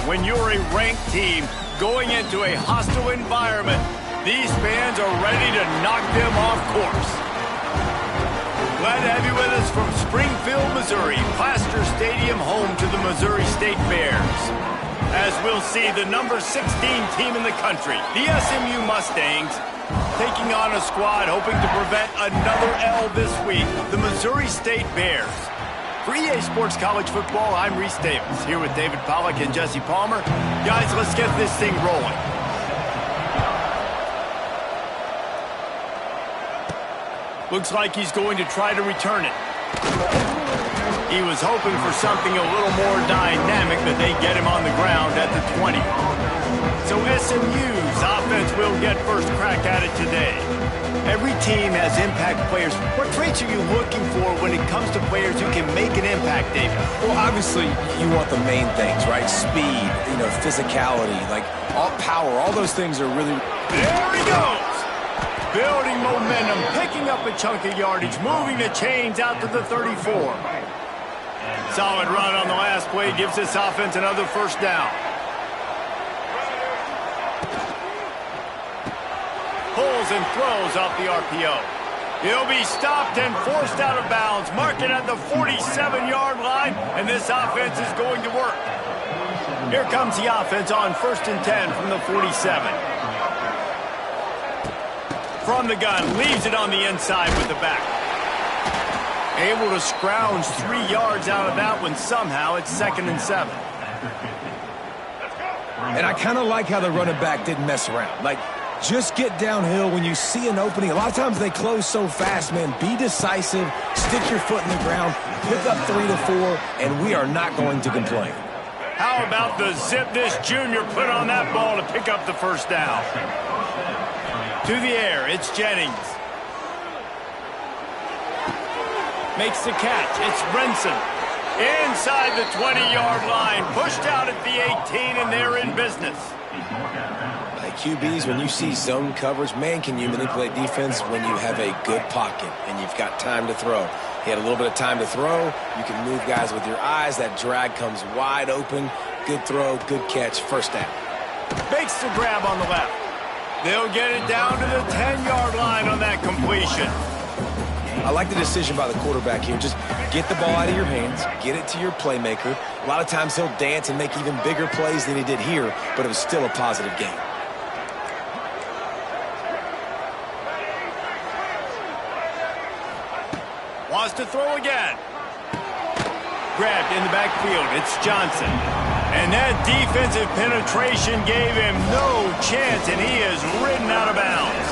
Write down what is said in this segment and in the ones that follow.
when you're a ranked team going into a hostile environment. These fans are ready to knock them off course. Glad to have you with us from Springfield, Missouri, Plaster Stadium, home to the Missouri State Bears. As we'll see, the number 16 team in the country, the SMU Mustangs, taking on a squad hoping to prevent another L this week, the Missouri State Bears. For EA Sports College Football, I'm Reese Davis, here with David Pollack and Jesse Palmer. Guys, let's get this thing rolling. Looks like he's going to try to return it. He was hoping for something a little more dynamic, but they get him on the ground at the 20. So SMU's offense will get first crack at it today. Every team has impact players. What traits are you looking for when it comes to players who can make an impact, David? Well, obviously, you want the main things, right? Speed, physicality, like all power. All those things are really... There he goes! Building momentum, picking up a chunk of yardage, moving the chains out to the 34. Solid run on the last play gives this offense another first down. Pulls and throws off the RPO. He'll be stopped and forced out of bounds. Mark it at the 47-yard line, and this offense is going to work. Here comes the offense on 1st and 10 from the 47. From the gun, leaves it on the inside with the back. Able to scrounge 3 yards out of that one somehow. It's 2nd and 7. And I kind of like how the running back didn't mess around. Like, just get downhill when you see an opening. A lot of times they close so fast, man. Be decisive, stick your foot in the ground, pick up 3 to 4, and we are not going to complain. How about the zip this junior put on that ball to pick up the first down? To the air, it's Jennings. Makes the catch, it's Brinson. Inside the 20-yard line, pushed out at the 18, and they're in business. QBs, when you see zone coverage, man, can you manipulate defense when you have a good pocket and you've got time to throw. He had a little bit of time to throw. You can move guys with your eyes. That drag comes wide open. Good throw, good catch, first down. Makes the grab on the left. They'll get it down to the 10-yard line on that completion. I like the decision by the quarterback here. Just get the ball out of your hands, get it to your playmaker. A lot of times he'll dance and make even bigger plays than he did here, but it was still a positive game. Wants to throw again. Grabbed in the backfield. It's Johnson. And that defensive penetration gave him no chance, and he is ridden out of bounds.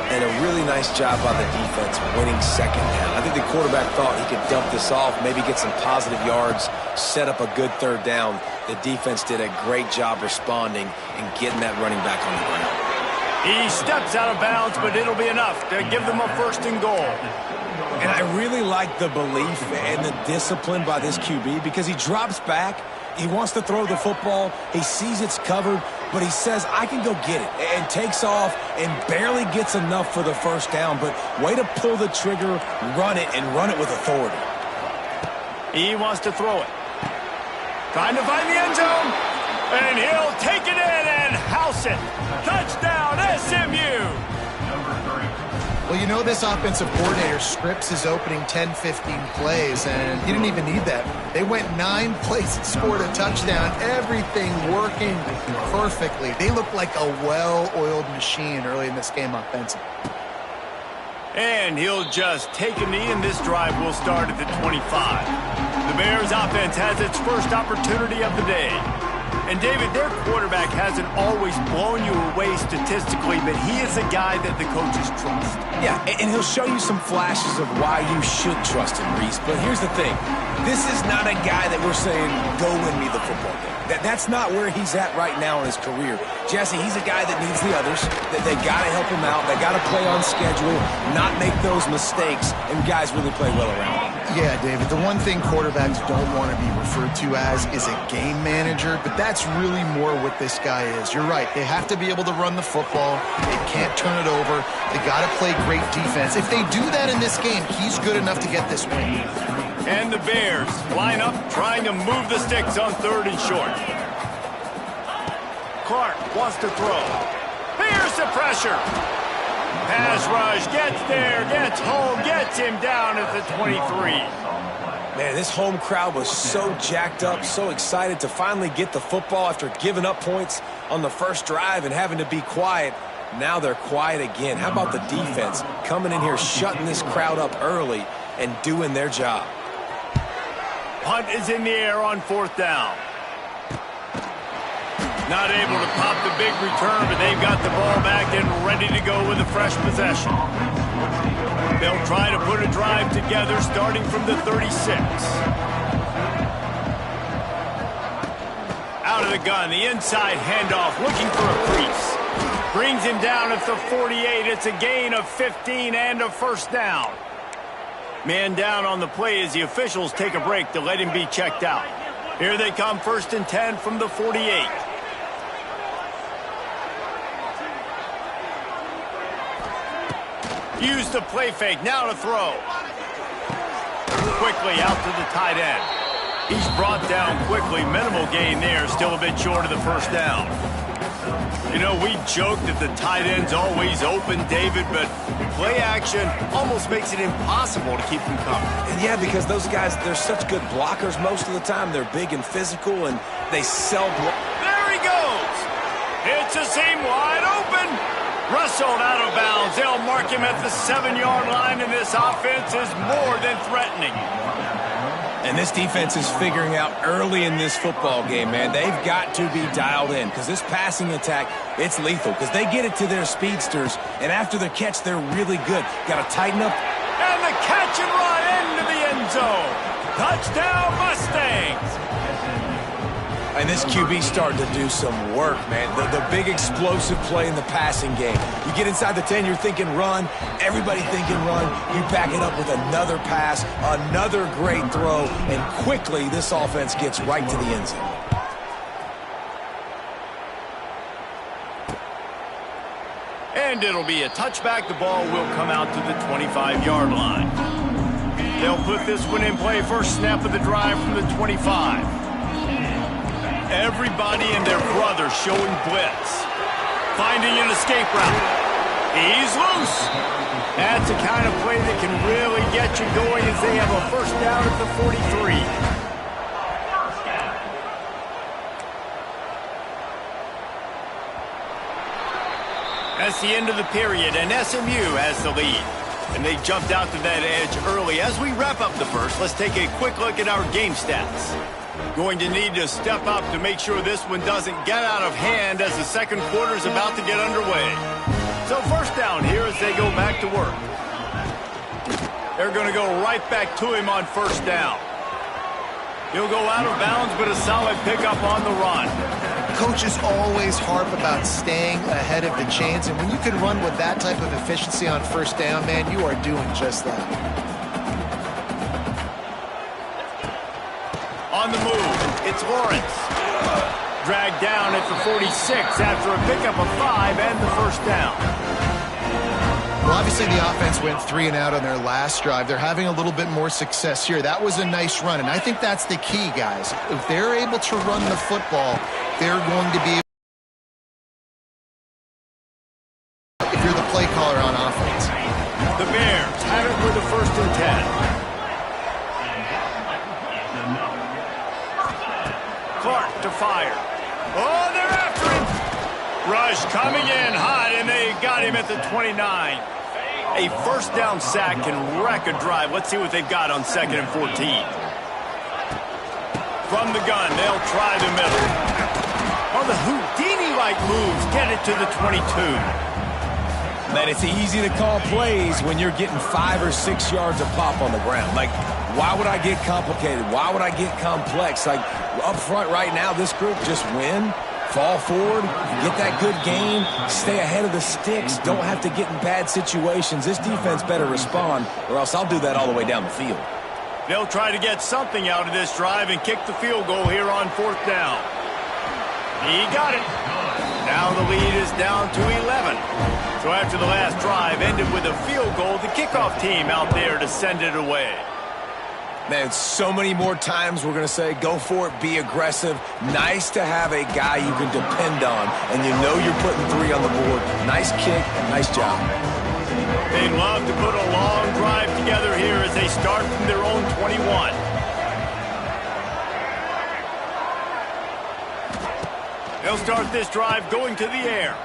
And a really nice job by the defense winning second down. I think the quarterback thought he could dump this off, maybe get some positive yards, set up a good third down. The defense did a great job responding and getting that running back on the ground. He steps out of bounds, but it'll be enough to give them a 1st and goal. And I really like the belief and the discipline by this QB because he drops back. He wants to throw the football. He sees it's covered, but he says, I can go get it, and takes off and barely gets enough for the first down. But way to pull the trigger, run it, and run it with authority. He wants to throw it. Trying to find the end zone, and he'll take it in and house it. Touchdown, SMU! Well, this offensive coordinator scripts his opening 10-15 plays, and he didn't even need that. They went 9 plays and scored a touchdown, everything working perfectly. They looked like a well-oiled machine early in this game offensively. And he'll just take a knee, and this drive will start at the 25. The Bears offense has its first opportunity of the day. And, David, their quarterback hasn't always blown you away statistically, but he is a guy that the coaches trust. Yeah, and he'll show you some flashes of why you should trust him, Reese. But here's the thing. This is not a guy that we're saying, go win me the football game. That's not where he's at right now in his career. Jesse, he's a guy that needs the others, that they got to help him out. They got to play on schedule, not make those mistakes, and guys really play well around him. Yeah, David, the one thing quarterbacks don't want to be referred to as is a game manager, but that's really more what this guy is. You're right. They have to be able to run the football. They can't turn it over. They got to play great defense. If they do that in this game, he's good enough to get this win. And the Bears line up trying to move the sticks on 3rd and short. Clark wants to throw. Here's the pressure. Pass rush, gets there, gets home, gets him down at the 23. Man, this home crowd was so jacked up, so excited to finally get the football after giving up points on the first drive and having to be quiet. Now they're quiet again. How about the defense coming in here, shutting this crowd up early and doing their job? Punt is in the air on 4th down. Not able to pop the big return, but they've got the ball back and ready to go with a fresh possession. They'll try to put a drive together starting from the 36. Out of the gun, the inside handoff, looking for a crease. Brings him down at the 48. It's a gain of 15 and a first down. Man down on the play as the officials take a break to let him be checked out. Here they come, 1st and 10 from the 48. Use the play fake, now to throw. Quickly out to the tight end. He's brought down quickly, minimal gain there, still a bit short of the first down. You know, we joke that the tight end's always open, David, but play action almost makes it impossible to keep them coming. And yeah, because those guys, they're such good blockers most of the time. They're big and physical, and they sell block. There he goes. It's a seam wide open. Wrestled out of bounds. They'll mark him at the 7-yard line, and this offense is more than threatening. And this defense is figuring out early in this football game, man. They've got to be dialed in because this passing attack, it's lethal because they get it to their speedsters, and after the catch, they're really good. Got to tighten up. And the catch and run into the end zone. Touchdown, Mustangs. And this QB starting to do some work, man. The big explosive play in the passing game. You get inside the 10, you're thinking run. Everybody thinking run. You back it up with another pass, another great throw, and quickly this offense gets right to the end zone. And it'll be a touchback. The ball will come out to the 25-yard line. They'll put this one in play. First snap of the drive from the 25. Everybody and their brother showing blitz. Finding an escape route. He's loose. That's the kind of play that can really get you going as they have a first down at the 43. That's the end of the period, and SMU has the lead. And they jumped out to that edge early. As we wrap up the first, let's take a quick look at our game stats. Going to need to step up to make sure this one doesn't get out of hand as the second quarter is about to get underway. So first down here as they go back to work. They're going to go right back to him on first down. He'll go out of bounds, but a solid pickup on the run. Coaches always harp about staying ahead of the chains, and when you can run with that type of efficiency on first down, man, you are doing just that. On the move, it's Lawrence. Dragged down at the 46 after a pickup of 5 and the first down. Well, obviously the offense went 3 and out on their last drive. They're having a little bit more success here. That was a nice run, and I think that's the key, guys. If they're able to run the football, they're going to be able. If you're the play caller on offense. The Bears have it with the 1st and 10. Clark to fire. Oh, they're after him. Rush coming in hot, and they got him at the 29. A first down sack can wreck a drive. Let's see what they've got on 2nd and 14. From the gun, they'll try the middle. Oh, the Houdini-like moves get it to the 22. Man, it's easy to call plays when you're getting 5 or 6 yards of pop on the ground. Like, why would I get complicated? Why would I get complex? Like, up front right now, this group just win, fall forward, get that good gain, stay ahead of the sticks, don't have to get in bad situations. This defense better respond, or else I'll do that all the way down the field. They'll try to get something out of this drive and kick the field goal here on 4th down. He got it. Now the lead is down to 11. So after the last drive ended with a field goal, the kickoff team out there to send it away. Man, so many more times we're going to say, go for it, be aggressive. Nice to have a guy you can depend on, and you know you're putting 3 on the board. Nice kick, nice job. They love to put a long drive together here as they start from their own 21. They'll start this drive going to the air.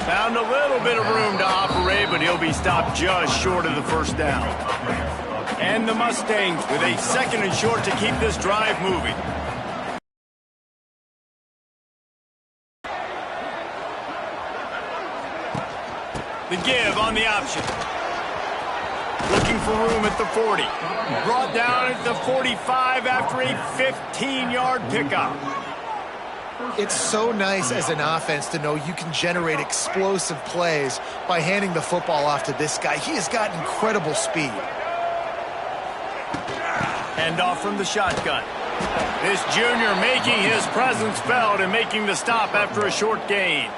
Found a little bit of room to operate, but he'll be stopped just short of the first down. And the Mustangs with a 2nd and short to keep this drive moving. The give on the option. Looking for room at the 40. Brought down at the 45 after a 15-yard pickup. It's so nice as an offense to know you can generate explosive plays by handing the football off to this guy. He has got incredible speed. Hand off from the shotgun. This junior making his presence felt and making the stop after a short gain.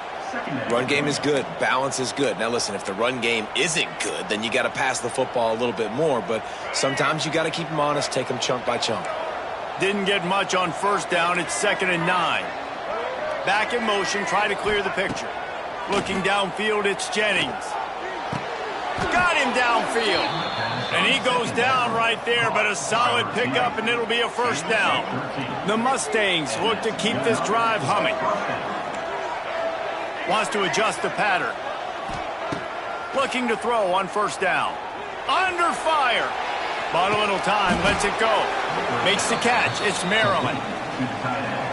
Run game is good. Balance is good. Now, listen, if the run game isn't good, then you got to pass the football a little bit more. But sometimes you got to keep them honest, take them chunk by chunk. Didn't get much on first down. It's 2nd and 9. Back in motion, try to clear the picture. Looking downfield, it's Jennings. Got him downfield. And he goes down right there, but a solid pickup, and it'll be a first down. The Mustangs look to keep this drive humming. Wants to adjust the pattern. Looking to throw on first down. Under fire. Bought a little time, lets it go. Makes the catch. It's Maryland.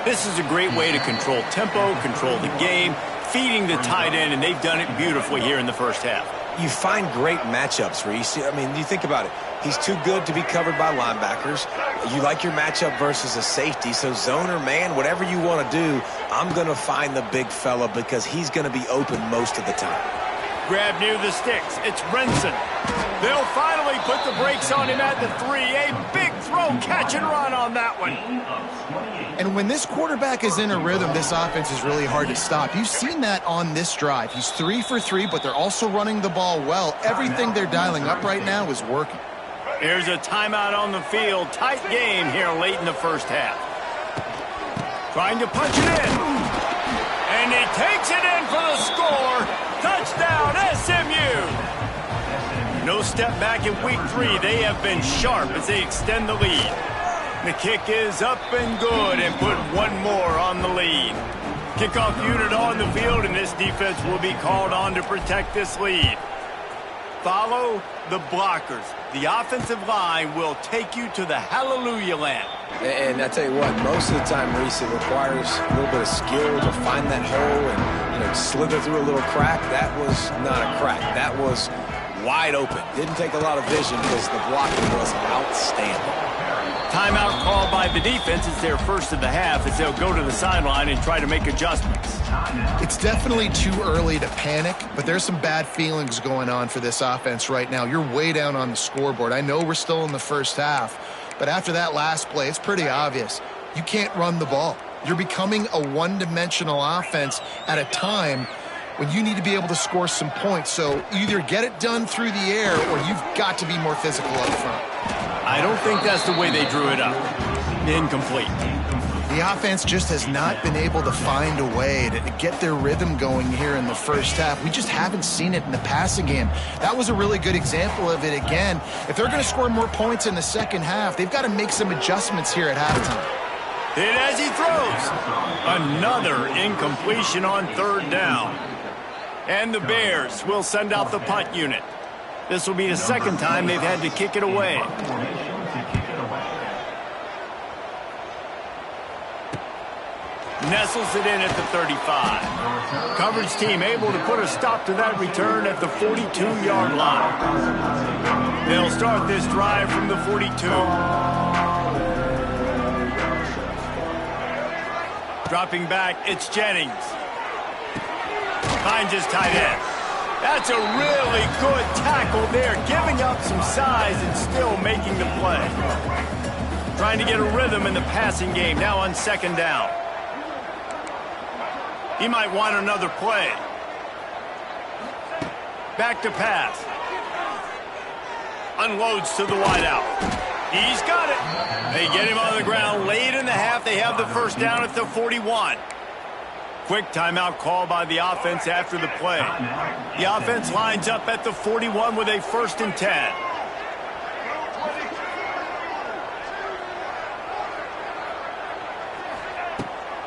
This is a great way to control tempo, control the game, feeding the tight end, and they've done it beautifully here in the first half. You find great matchups, Reese. I mean, you think about it. He's too good to be covered by linebackers. You like your matchup versus a safety, so zone or man, whatever you want to do, I'm going to find the big fella because he's going to be open most of the time. Grab near the sticks. It's Renson. They'll finally put the brakes on him at the 3. A big throw, catch and run on that one. And when this quarterback is in a rhythm, this offense is really hard to stop. You've seen that on this drive. He's 3 for 3, but they're also running the ball well. Everything they're dialing up right now is working. Here's a timeout on the field. Tight game here late in the first half. Trying to punch it in. And he takes it in for the score. Touchdown, SMU. No step back in week 3. They have been sharp as they extend the lead. The kick is up and good and put one more on the lead. Kickoff unit on the field, and this defense will be called on to protect this lead. Follow the blockers. The offensive line will take you to the hallelujah land. And I tell you what, most of the time, Reese, it requires a little bit of skill to find that hole and, slither through a little crack. That was not a crack. That was wide open. Didn't take a lot of vision because the blocking was outstanding. Timeout called by the defense. It's their first of the half as they'll go to the sideline and try to make adjustments. It's definitely too early to panic, but there's some bad feelings going on for this offense right now. You're way down on the scoreboard. I know we're still in the first half, but after that last play, it's pretty obvious. You can't run the ball. You're becoming a one-dimensional offense at a time when you need to be able to score some points. So either get it done through the air or you've got to be more physical up front. I don't think that's the way they drew it up. Incomplete. The offense just has not been able to find a way to get their rhythm going here in the first half. We just haven't seen it in the passing game. That was a really good example of it again. If they're going to score more points in the second half, they've got to make some adjustments here at halftime. Hit as he throws. Another incompletion on third down. And the Bears will send out the punt unit. This will be the second time they've had to kick it away. Nestles it in at the 35. Coverage team able to put a stop to that return at the 42-yard line. They'll start this drive from the 42. Dropping back, it's Jennings. Finds his tight end. That's a really good tackle there, giving up some size and still making the play. Trying to get a rhythm in the passing game, now on second down. He might want another play. Back to pass. Unloads to the wideout. He's got it. They get him on the ground late in the half. They have the first down at the 41. Quick timeout call by the offense after the play. The offense lines up at the 41 with a 1st and 10.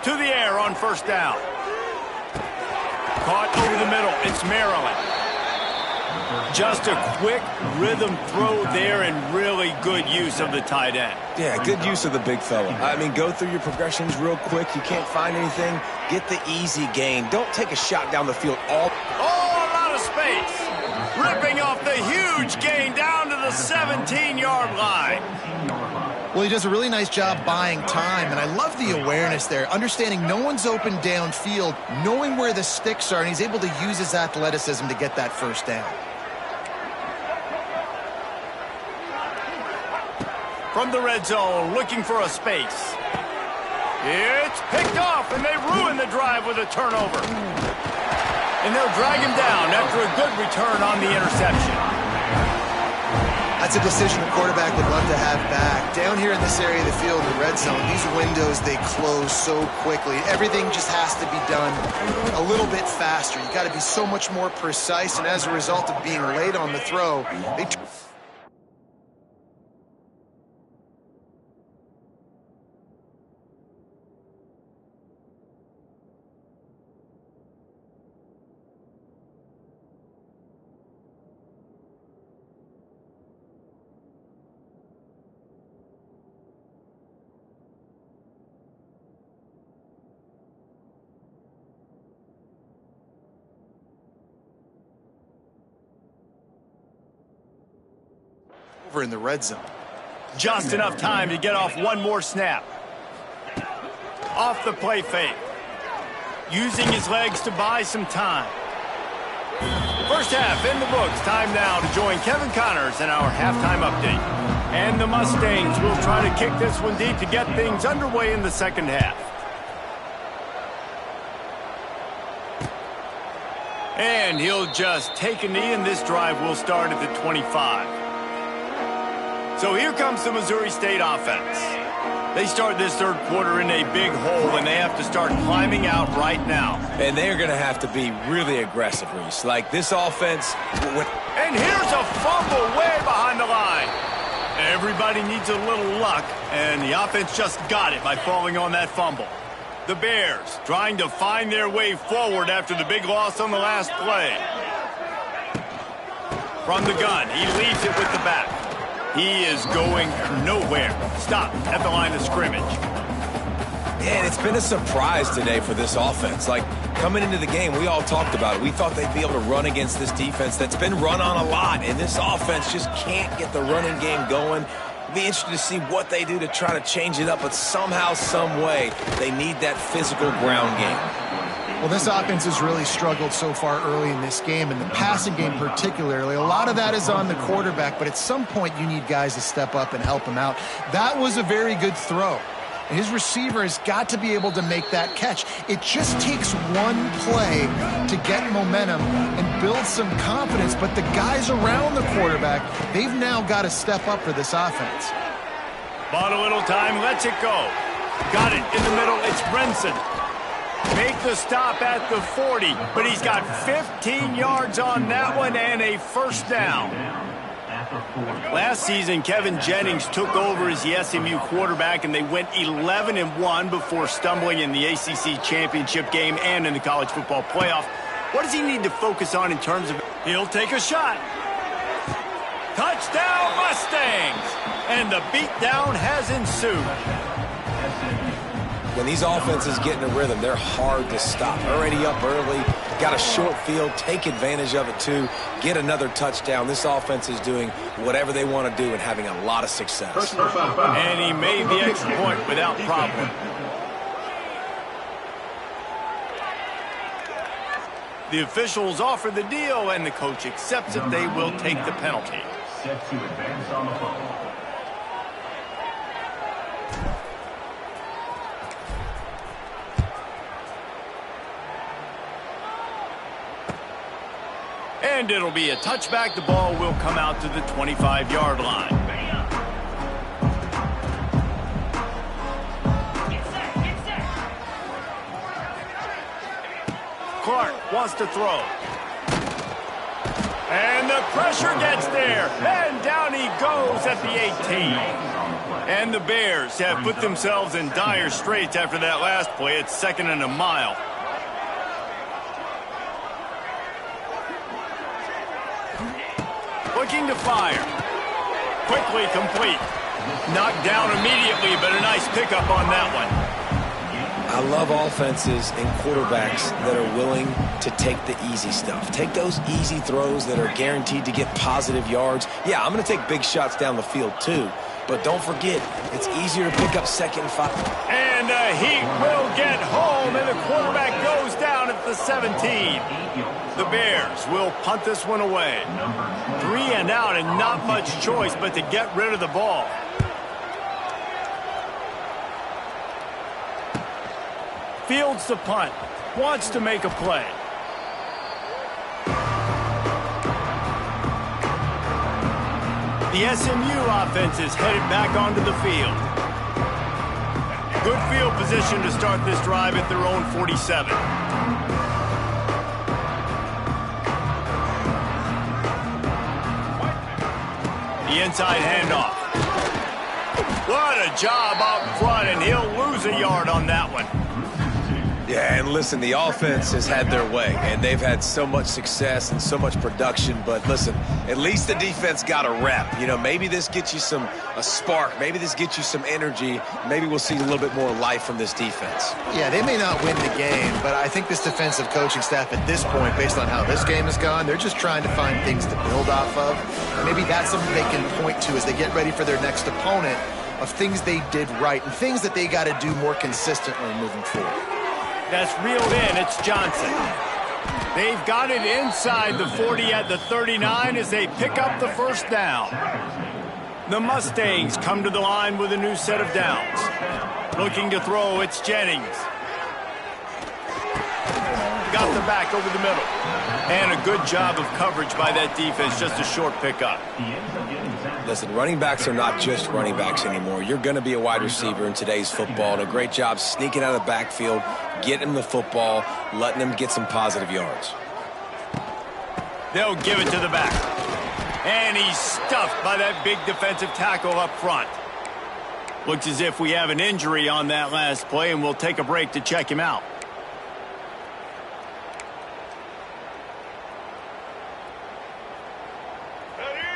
To the air on 1st down. Caught over the middle. It's Maryland. Just a quick rhythm throw there and really good use of the tight end. Yeah, good use of the big fella. I mean, go through your progressions real quick. You can't find anything. Get the easy gain. Don't take a shot down the field all. Oh, a lot of space. Ripping off the huge gain down to the 17-yard line. Well, he does a really nice job buying time, and I love the awareness there, understanding no one's open downfield, knowing where the sticks are, and he's able to use his athleticism to get that 1st down. From the red zone, looking for a space. It's picked off, and they ruin the drive with a turnover. And they'll drag him down after a good return on the interception. That's a decision the quarterback would love to have back. Down here in this area of the field, the red zone, these windows, they close so quickly. Everything just has to be done a little bit faster. You got to be so much more precise, and as a result of being late on the throw, they... over in the red zone. Just enough time to get off one more snap. Off the play fake. Using his legs to buy some time. First half in the books. Time now to join Kevin Connors in our halftime update. And the Mustangs will try to kick this one deep to get things underway in the 2nd half. And he'll just take a knee, and this drive will start at the 25. So here comes the Missouri State offense. They start this 3rd quarter in a big hole, and they have to start climbing out right now. And they're going to have to be really aggressive, Reese. Like this offense. And here's a fumble way behind the line. Everybody needs a little luck, and the offense just got it by falling on that fumble. The Bears trying to find their way forward after the big loss on the last play. From the gun, he leaves it with the back. He is going nowhere. Stop at the line of scrimmage. Man, it's been a surprise today for this offense. Like, coming into the game, we all talked about it. We thought they'd be able to run against this defense that's been run on a lot, and this offense just can't get the running game going. Be interested to see what they do to try to change it up, but somehow, some way, they need that physical ground game. Well, this offense has really struggled so far early in this game, and the passing game particularly. A lot of that is on the quarterback, but at some point you need guys to step up and help him out. That was a very good throw. His receiver has got to be able to make that catch. It just takes one play to get momentum and build some confidence, but the guys around the quarterback, they've now got to step up for this offense. Bought a little time, lets it go. Got it in the middle, it's Brenson. Make the stop at the 40, but he's got 15 yards on that one and a 1st down. Last season, Kevin Jennings took over as the SMU quarterback, and they went 11-1 before stumbling in the ACC championship game and in the college football playoff. What does he need to focus on in terms of... He'll take a shot. Touchdown, Mustangs! And the beatdown has ensued. When these offenses get in a rhythm, they're hard to stop. Already up early, got a short field, take advantage of it too, get another touchdown. This offense is doing whatever they want to do and having a lot of success. And he made the extra point without problem. The officials offer the deal, and the coach accepts it. They will take the penalty. Set to advance on the phone. And it'll be a touchback. The ball will come out to the 25-yard line. Clark wants to throw. And the pressure gets there. And down he goes at the 18. And the Bears have put themselves in dire straits after that last play. It's 2nd and a mile. Looking to fire. Quickly complete. Knocked down immediately, but a nice pickup on that one. I love offenses and quarterbacks that are willing to take the easy stuff. Take those easy throws that are guaranteed to get positive yards. Yeah, I'm going to take big shots down the field too. But don't forget, it's easier to pick up 2nd and 5. And he will get home, and the quarterback goes down at the 17. The Bears will punt this one away. 3 and out, and not much choice but to get rid of the ball. Fields the punt. Wants to make a play. The SMU offense is headed back onto the field. Good field position to start this drive at their own 47. The inside handoff. What a job out front, and he'll lose a yard on that one. Yeah, and listen, the offense has had their way, and they've had so much success and so much production. But listen, at least the defense got a rep. You know, maybe this gets you a spark. Maybe this gets you some energy. Maybe we'll see a little bit more life from this defense. Yeah, they may not win the game, but I think this defensive coaching staff at this point, based on how this game has gone, they're just trying to find things to build off of. And maybe that's something they can point to as they get ready for their next opponent, of things they did right and things that they got to do more consistently moving forward. That's reeled in. It's Johnson. They've got it inside the 40 at the 39 as they pick up the first down. The Mustangs come to the line with a new set of downs. Looking to throw, it's Jennings. Got the back over the middle. And a good job of coverage by that defense, just a short pickup. Listen, running backs are not just running backs anymore. You're going to be a wide receiver in today's football, and a great job sneaking out of the backfield, getting him the football, letting him get some positive yards. They'll give it to the back. And he's stuffed by that big defensive tackle up front. Looks as if we have an injury on that last play, and we'll take a break to check him out.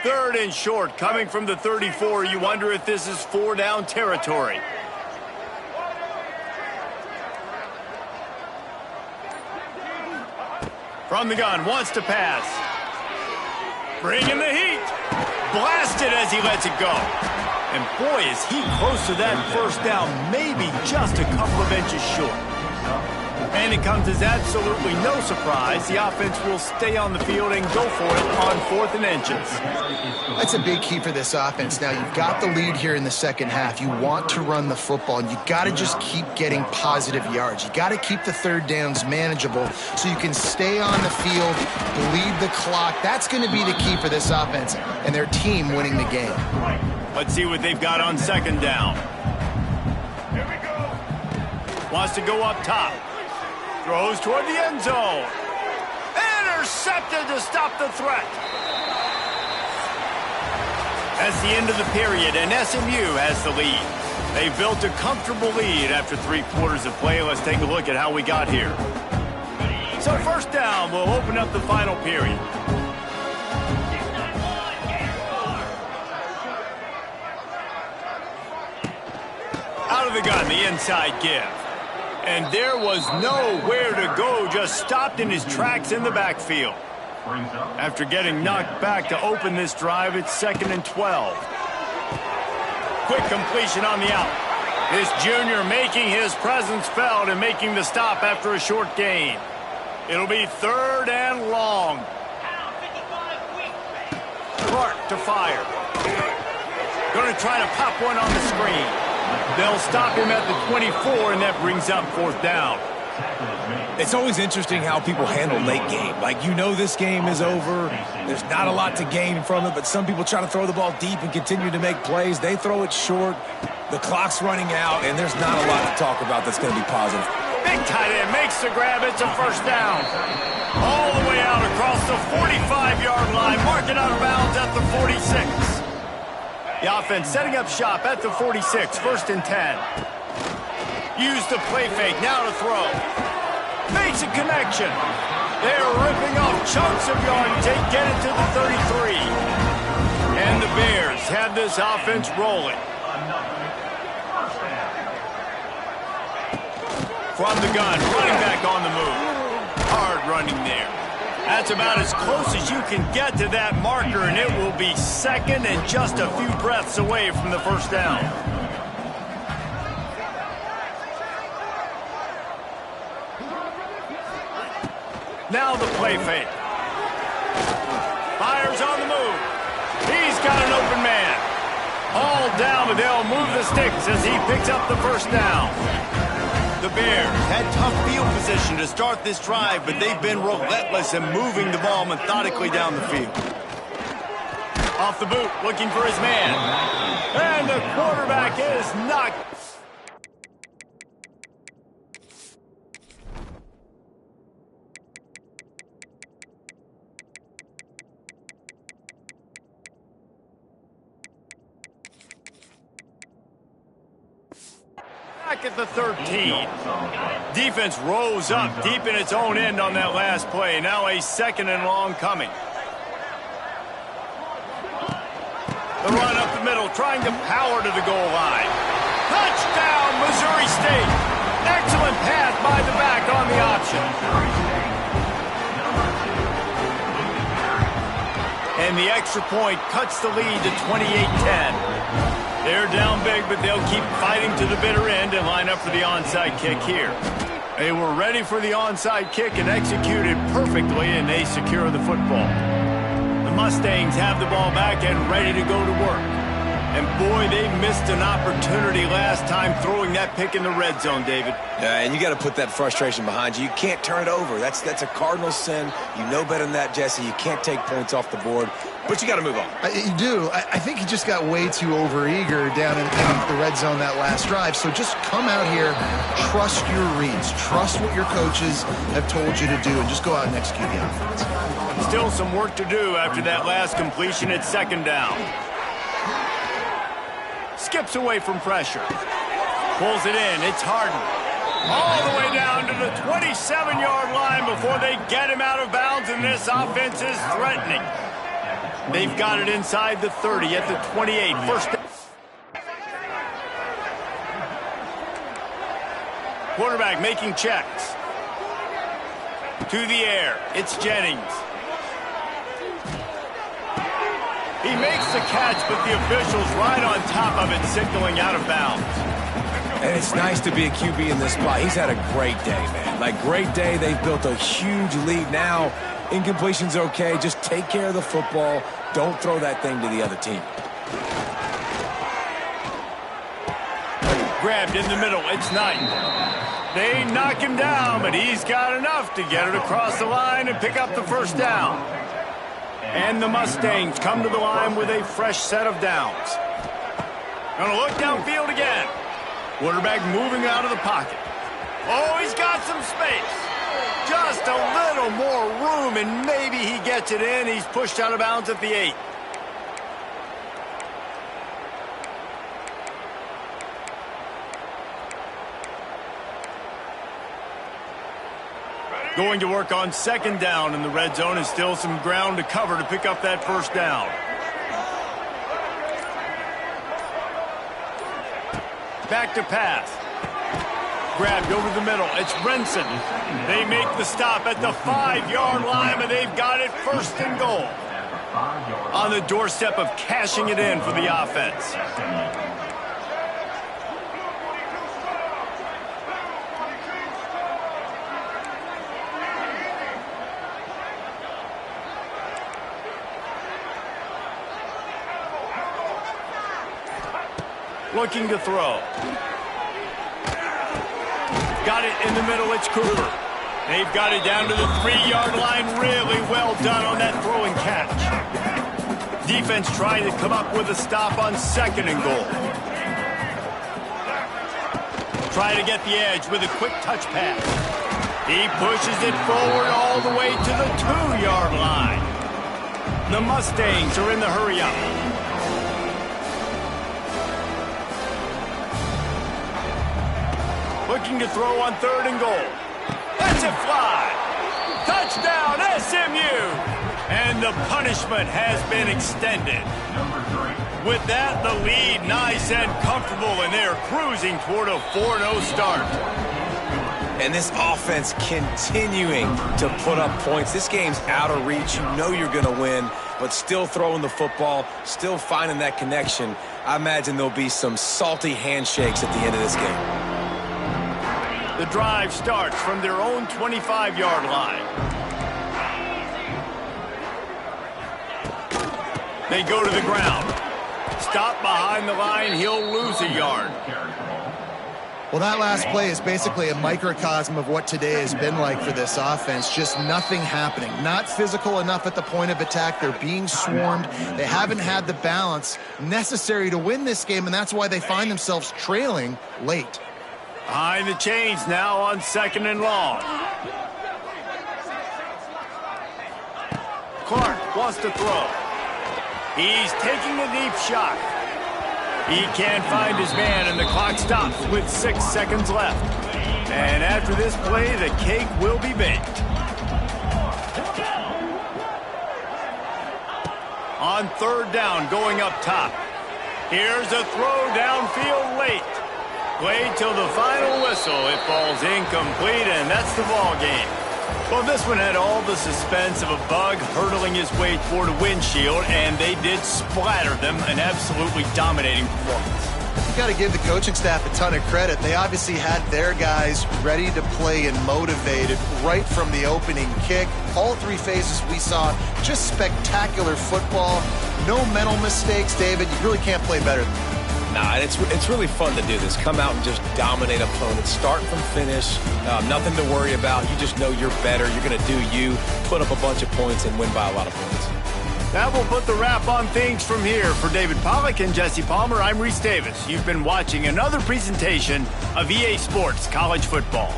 Third and short, coming from the 34. You wonder if this is 4-down territory. From the gun, wants to pass. Bringing the heat. Blasted as he lets it go. And boy, is he close to that first down, maybe just a couple of inches short. And it comes as absolutely no surprise. The offense will stay on the field and go for it on 4th and inches. That's a big key for this offense. Now, you've got the lead here in the second half. You want to run the football, and you got to just keep getting positive yards. You got to keep the third downs manageable so you can stay on the field, bleed the clock. That's going to be the key for this offense and their team winning the game. Let's see what they've got on 2nd down. Wants to go up top. Throws toward the end zone. Intercepted to stop the threat. That's the end of the period, and SMU has the lead. They've built a comfortable lead after 3 quarters of play. Let's take a look at how we got here. So first down, we'll open up the final period. Out of the gun, the inside give. And there was nowhere to go, just stopped in his tracks in the backfield. After getting knocked back to open this drive, it's 2nd and 12. Quick completion on the out. This junior making his presence felt and making the stop after a short gain. It'll be 3rd and long. Clark to fire. Going to try to pop one on the screen. They'll stop him at the 24, and that brings up 4th down. It's always interesting how people handle late game. Like, you know this game is over. There's not a lot to gain from it, but some people try to throw the ball deep and continue to make plays. They throw it short. The clock's running out, and there's not a lot to talk about that's going to be positive. Big tight end makes the grab. It's a first down. All the way out across the 45-yard line. Marking out of bounds at the 46. The offense setting up shop at the 46. First and 10. Use the play fake. Now to throw. Makes a connection. They're ripping off chunks of yardage. They get it to the 33. And the Bears have this offense rolling. From the gun, running back on the move. Hard running there. That's about as close as you can get to that marker, and it will be second and just a few breaths away from the first down. Now the play fake. Fires on the move. He's got an open man. All down, but they'll move the sticks as he picks up the first down. The Bears had tough field position to start this drive, but they've been relentless in moving the ball methodically down the field. Off the boot, looking for his man. And the quarterback is knocked. Back at the 13. Defense rose up deep in its own end on that last play. Now a second and long coming. The run up the middle, trying to power to the goal line. Touchdown, Missouri State. Excellent pass by the back on the option. And the extra point cuts the lead to 28-10. They're down big, but they'll keep fighting to the bitter end and line up for the onside kick here. They were ready for the onside kick and executed perfectly, and they secure the football. The Mustangs have the ball back and ready to go to work. And boy, they missed an opportunity last time throwing that pick in the red zone, David. And you got to put that frustration behind you. You can't turn it over. That's a cardinal sin. You know better than that, Jesse. You can't take points off the board, but you got to move on. You do. I think he just got way too overeager down in the red zone that last drive. So just come out here, trust your reads, trust what your coaches have told you to do, and just go out and execute the offense. Still some work to do after that last completion at second down. Skips away from pressure. Pulls it in. It's Harden. All the way down to the 27-yard line before they get him out of bounds, and this offense is threatening. They've got it inside the 30 at the 28. First. Quarterback making checks. To the air. It's Jennings. He makes the catch, but the official's right on top of it, signaling out of bounds. And it's nice to be a QB in this spot. He's had a great day, man. Like, great day. They've built a huge lead now. Incompletion's okay. Just take care of the football. Don't throw that thing to the other team. Grabbed in the middle. It's Knight. They knock him down, but he's got enough to get it across the line and pick up the first down. And the Mustangs come to the line with a fresh set of downs. Gonna look downfield again. Quarterback moving out of the pocket. Oh, he's got some space. Just a little more room, and maybe he gets it in. He's pushed out of bounds at the 8. Going to work on second down in the red zone, and still some ground to cover to pick up that first down. Back to pass. Grabbed over the middle. It's Renson. They make the stop at the 5-yard line, and they've got it first and goal. On the doorstep of cashing it in for the offense. Looking to throw. Got it in the middle. It's Cooper. They've got it down to the 3-yard line. Really well done on that throw and catch. Defense trying to come up with a stop on 2nd and goal. Try to get the edge with a quick touch pass. He pushes it forward all the way to the 2-yard line. The Mustangs are in the hurry-up. Looking to throw on 3rd and goal. Lets it fly. Touchdown, SMU. And the punishment has been extended. With that, the lead nice and comfortable, and they're cruising toward a 4-0 start. And this offense continuing to put up points. This game's out of reach. You know you're going to win, but still throwing the football, still finding that connection. I imagine there'll be some salty handshakes at the end of this game. The drive starts from their own 25-yard line. They go to the ground. Stop behind the line. He'll lose a yard. Well, that last play is basically a microcosm of what today has been like for this offense. Just nothing happening. Not physical enough at the point of attack. They're being swarmed. They haven't had the balance necessary to win this game, and that's why they find themselves trailing late. Behind the chains now on 2nd and long. Clark wants to throw. He's taking a deep shot. He can't find his man, and the clock stops with 6 seconds left. And after this play, the cake will be baked. On 3rd down, going up top. Here's a throw downfield late. Played till the final whistle. It falls incomplete, and that's the ball game. Well, this one had all the suspense of a bug hurtling his way toward a windshield, and they did splatter them, an absolutely dominating performance. You got to give the coaching staff a ton of credit. They obviously had their guys ready to play and motivated right from the opening kick. All 3 phases we saw, just spectacular football. No mental mistakes, David. You really can't play better than that. Nah, it's really fun to do this. Come out and just dominate opponents. Start from finish. Nothing to worry about. You just know you're better. You're going to do you, put up a bunch of points, and win by a lot of points. That will put the wrap on things from here. For David Pollack and Jesse Palmer, I'm Reese Davis. You've been watching another presentation of EA Sports College Football.